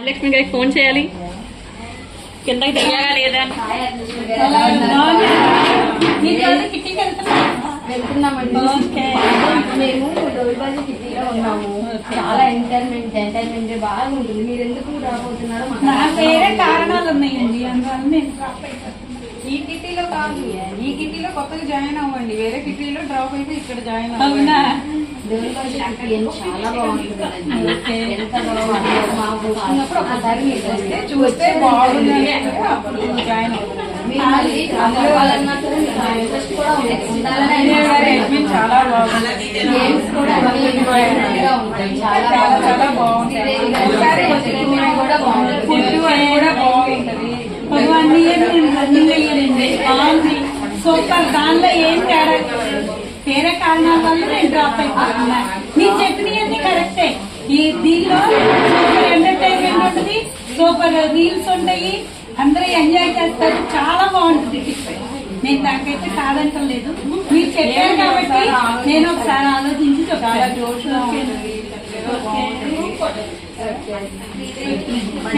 ఆదిలక్ష్మి గారికి ఫోన్ చేయాలి, కిందకి దిగాగా లేదా వెళ్తున్నామండి. మేము డోల్బాజీ కిట్టీలో ఉన్నాము. చాలా ఎంటర్టైన్మెంట్ బాగుంటుంది. మీరు ఎందుకు రాబోతున్నారు? వేరే కారణాలు ఉన్నాయండి, అందువల్ల నేను ఈ కిట్టీలో కాదు, ఈ కిట్టీలో కొత్తగా జాయిన్ అవ్వండి. వేరే కిట్టీలో డ్రాప్ అయితే ఇక్కడ జాయిన్ అవునా? డోల్బాజీ కిట్టీ చాలా బాగుంటుంది. ఎంత బాగుంటుంది. మా వచ్చినప్పుడు ఒకసారి మీరు వస్తే చూస్తే బాగుంది, అప్పుడు జాయిన్ అవుతుంది. చాలా బాగుంది. గేమ్స్ కూడా ఉంటాయి, చాలా చాలా బాగుంటాయి. కూడా బాగుంటుంది, కూడా బాగుంటుంది. సూపర్. దానిలో ఏం తేడా, వేరే కారణాల వల్ల నేను డ్రాప్ అయిపోతున్నా. మీరు చెప్పినవన్నీ కరెక్టే. ఈ దీనిలో సూపర్ ఎంటర్టైన్మెంట్ ఉంటుంది, సూపర్ రీల్స్ ఉంటాయి, అందరూ ఎంజాయ్ చేస్తారు, చాలా బాగుంటుంది. నేను దానికైతే కాదంటలేదు, మీరు చెప్పారు కాబట్టి నేను ఒకసారి ఆలోచించి చెప్తాను.